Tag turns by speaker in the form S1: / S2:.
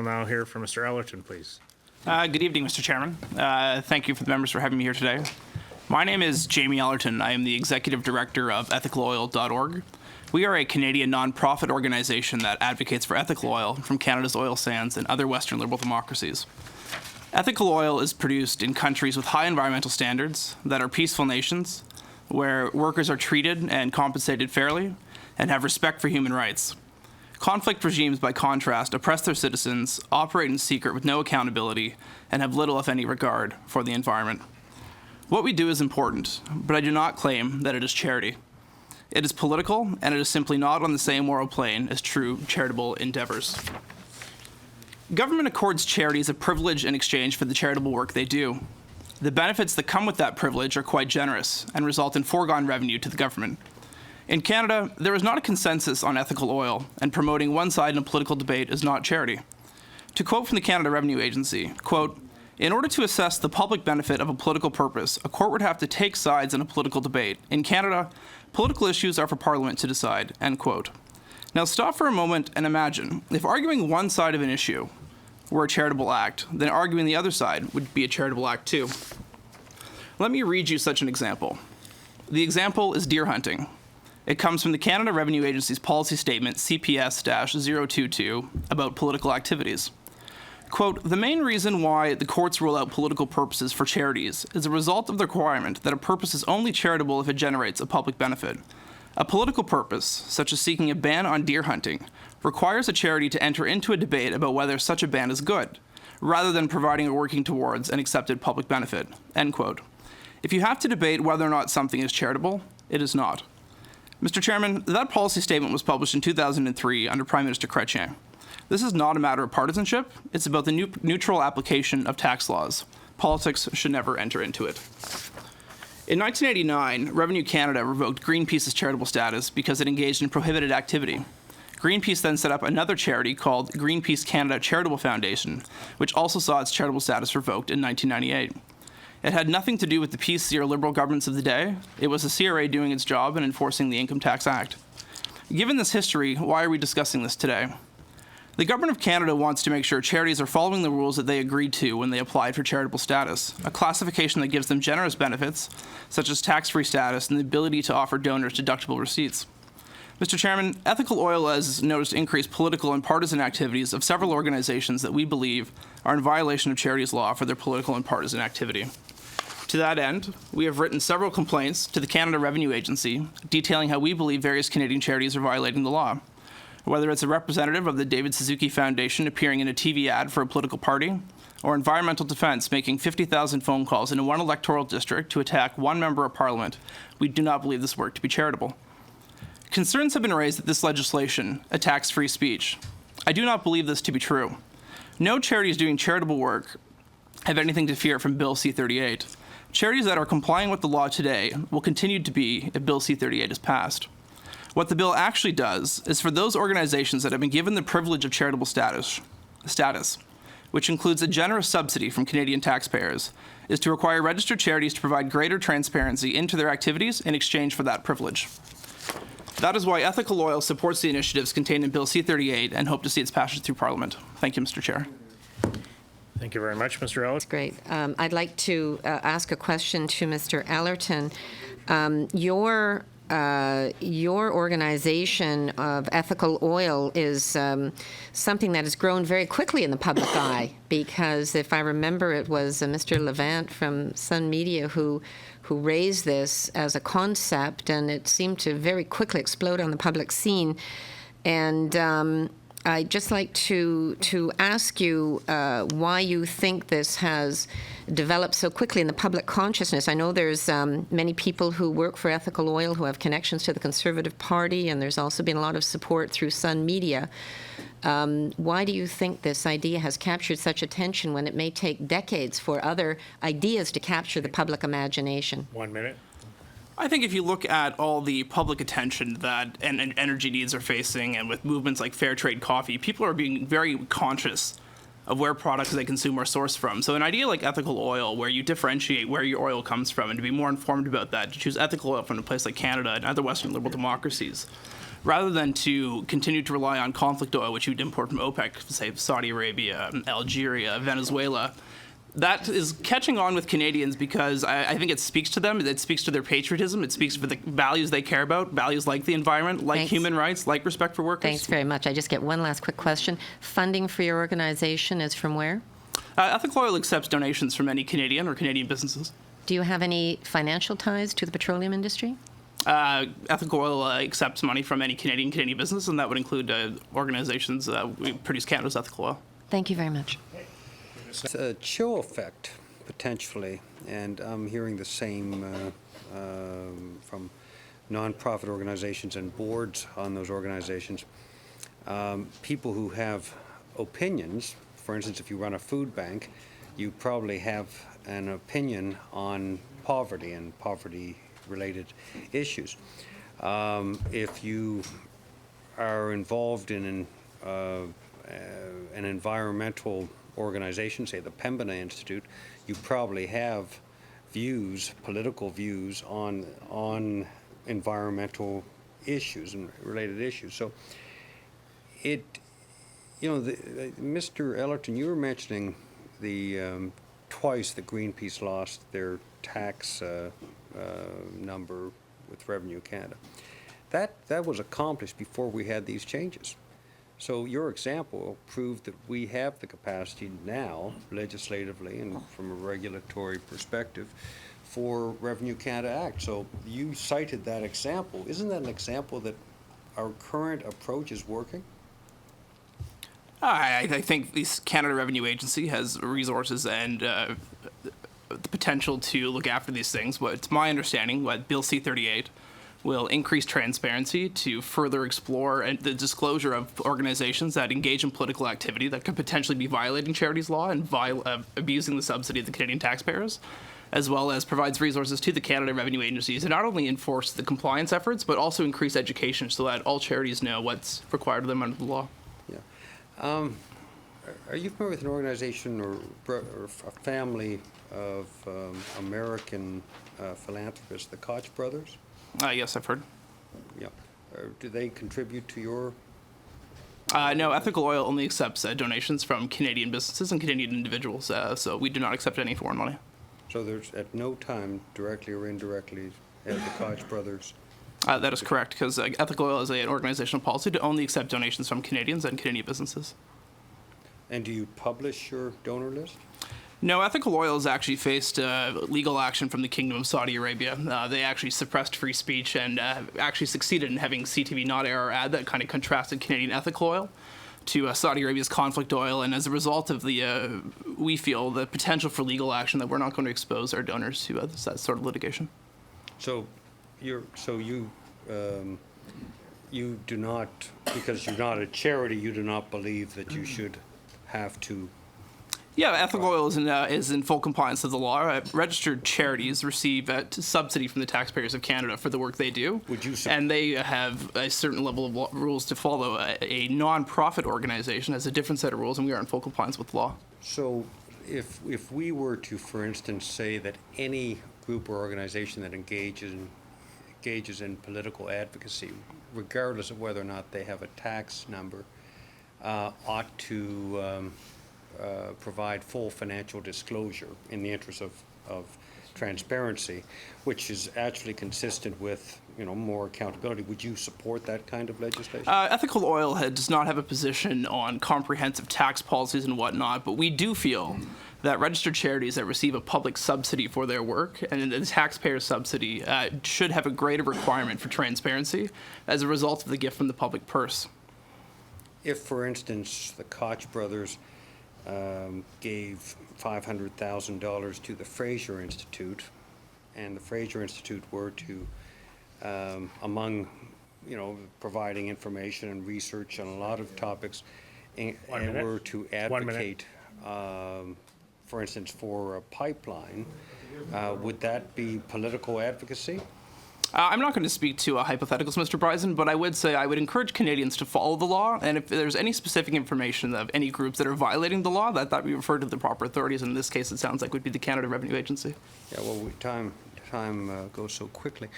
S1: now hear from Mr. Ellerton, please.
S2: Good evening, Mr. Chairman. Thank you for the members for having me here today. My name is Jamie Ellerton. I am the Executive Director of ethicaloil.org. We are a Canadian nonprofit organization that advocates for ethical oil from Canada's oil sands and other Western liberal democracies. Ethical oil is produced in countries with high environmental standards that are peaceful nations, where workers are treated and compensated fairly and have respect for human rights. Conflict regimes, by contrast, oppress their citizens, operate in secret with no accountability, and have little, if any, regard for the environment. What we do is important, but I do not claim that it is charity. It is political, and it is simply not on the same moral plane as true charitable endeavors. Government accords charities a privilege in exchange for the charitable work they do. The benefits that come with that privilege are quite generous and result in foregone revenue to the government. In Canada, there is not a consensus on ethical oil, and promoting one side in a political debate is not charity. To quote from the Canada Revenue Agency, quote, "In order to assess the public benefit of a political purpose, a court would have to take sides in a political debate. In Canada, political issues are for Parliament to decide," end quote. Now stop for a moment and imagine, if arguing one side of an issue were a charitable act, then arguing the other side would be a charitable act too. Let me read you such an example. The example is deer hunting. It comes from the Canada Revenue Agency's policy statement CPS-022 about political activities. Quote, "The main reason why the courts rule out political purposes for charities is a result of the requirement that a purpose is only charitable if it generates a public benefit. A political purpose, such as seeking a ban on deer hunting, requires a charity to enter into a debate about whether such a ban is good, rather than providing or working towards an accepted public benefit," end quote. If you have to debate whether or not something is charitable, it is not. Mr. Chairman, that policy statement was published in 2003 under Prime Minister Chrétien. This is not a matter of partisanship. It's about the neutral application of tax laws. Politics should never enter into it. In 1989, Revenue Canada revoked Greenpeace's charitable status because it engaged in prohibited activity. Greenpeace then set up another charity called Greenpeace Canada Charitable Foundation, which also saw its charitable status revoked in 1998. It had nothing to do with the PC or Liberal governments of the day. It was the CRA doing its job and enforcing the Income Tax Act. Given this history, why are we discussing this today? The Government of Canada wants to make sure charities are following the rules that they agreed to when they applied for charitable status, a classification that gives them generous benefits, such as tax-free status and the ability to offer donors deductible receipts. Mr. Chairman, ethical oil has noticed increased political and partisan activities of several organizations that we believe are in violation of charities law for their political and partisan activity. To that end, we have written several complaints to the Canada Revenue Agency detailing how we believe various Canadian charities are violating the law. Whether it's a representative of the David Suzuki Foundation appearing in a TV ad for a political party, or Environmental Defence making 50,000 phone calls in one electoral district to attack one member of Parliament, we do not believe this work to be charitable. Concerns have been raised that this legislation attacks free speech. I do not believe this to be true. No charities doing charitable work have anything to fear from Bill C-38. Charities that are complying with the law today will continue to be if Bill C-38 is passed. What the bill actually does is for those organizations that have been given the privilege of charitable status, which includes a generous subsidy from Canadian taxpayers, is to require registered charities to provide greater transparency into their activities in exchange for that privilege. That is why Ethical Oil supports the initiatives contained in Bill C-38 and hope to see its passage through Parliament. Thank you, Mr. Chair.
S1: Thank you very much, Mr. Ellerton.
S3: That's great. I'd like to ask a question to Mr. Ellerton. Your organization of Ethical Oil is something that has grown very quickly in the public eye, because if I remember, it was Mr. Levant from Sun Media who raised this as a concept, and it seemed to very quickly explode on the public scene. And I'd just like to ask you why you think this has developed so quickly in the public consciousness. I know there's many people who work for Ethical Oil who have connections to the Conservative Party, and there's also been a lot of support through Sun Media. Why do you think this idea has captured such attention when it may take decades for other ideas to capture the public imagination?
S1: 1 minute.
S2: I think if you look at all the public attention that and energy needs are facing, and with movements like fair trade coffee, people are being very conscious of where products they consume are sourced from. So an idea like ethical oil, where you differentiate where your oil comes from and to be more informed about that, to choose ethical oil from a place like Canada and other Western liberal democracies, rather than to continue to rely on conflict oil, which you'd import from OPEC, say Saudi Arabia, Algeria, Venezuela. That is catching on with Canadians because I think it speaks to them. It speaks to their patriotism. It speaks for the values they care about, values like the environment, like
S3: Thanks.
S2: human rights, like respect for workers.
S3: Thanks very much. I just get one last quick question. Funding for your organization is from where?
S2: Ethical Oil accepts donations from any Canadian or Canadian businesses.
S3: Do you have any financial ties to the petroleum industry?
S2: Ethical Oil accepts money from any Canadian business, and that would include organizations that produce Canada's ethical oil.
S3: Thank you very much.
S4: It's a chill effect, potentially, and I'm hearing the same from nonprofit organizations and boards on those organizations. People who have opinions, for instance, if you run a food bank, you probably have an opinion on poverty and poverty-related issues. If you are involved in an environmental organization, say the Pembina Institute, you probably have views, political views on environmental issues and related issues. So Mr. Ellerton, you were mentioning the twice that Greenpeace lost their tax number with Revenue Canada. That was accomplished before we had these changes. So your example proved that we have the capacity now, legislatively and from a regulatory perspective, for Revenue Canada Act. So you cited that example. Isn't that an example that our current approach is working?
S2: I think the Canada Revenue Agency has resources and the potential to look after these things. But it's my understanding what Bill C-38 will increase transparency to further explore the disclosure of organizations that engage in political activity that could potentially be violating charities law and abusing the subsidy of the Canadian taxpayers, as well as provides resources to the Canada Revenue Agency to not only enforce the compliance efforts, but also increase education so that all charities know what's required of them under the law.
S4: Yeah. Are you familiar with an organization or a family of American philanthropists, the Koch brothers?
S2: Yes, I've heard.
S4: Yeah. Do they contribute to your?
S2: No, Ethical Oil only accepts donations from Canadian businesses and Canadian individuals, so we do not accept any foreign money.
S4: So there's at no time, directly or indirectly, have the Koch brothers?
S2: That is correct, because Ethical Oil is an organizational policy to only accept donations from Canadians and Canadian businesses.
S4: And do you publish your donor list?
S2: No, Ethical Oil has actually faced legal action from the Kingdom of Saudi Arabia. They actually suppressed free speech and actually succeeded in having CTV not air our ad that kind of contrasted Canadian ethical oil to Saudi Arabia's conflict oil. And as a result of we feel the potential for legal action, that we're not going to expose our donors to that sort of litigation.
S4: So you do not, because you're not a charity, you do not believe that you should have to.
S2: Yeah, Ethical Oil is in full compliance with the law. Registered charities receive a subsidy from the taxpayers of Canada for the work they do. And they have a certain level of rules to follow. A non-profit organization has a different set of rules, and we are in full compliance with the law.
S4: So if we were to, for instance, say that any group or organization that engages in political advocacy, regardless of whether or not they have a tax number, ought to provide full financial disclosure in the interest of transparency, which is actually consistent with more accountability. Would you support that kind of legislation?
S2: Ethical Oil does not have a position on comprehensive tax policies and whatnot, but we do feel that registered charities that receive a public subsidy for their work and the taxpayer subsidy should have a greater requirement for transparency as a result of the gift from the public purse.
S4: If, for instance, the Koch brothers gave $500,000 to the Fraser Institute, and the Fraser Institute were to, among providing information and research on a lot of topics, and were to advocate, for instance, for a pipeline, would that be political advocacy?
S2: I'm not going to speak to hypotheticals, Mr. Bryson, but I would say I would encourage Canadians to follow the law, and if there's any specific information of any groups that are violating the law, that be referred to the proper authorities. In this case, it sounds like would be the Canada Revenue Agency.
S4: Yeah, well, time goes so quickly.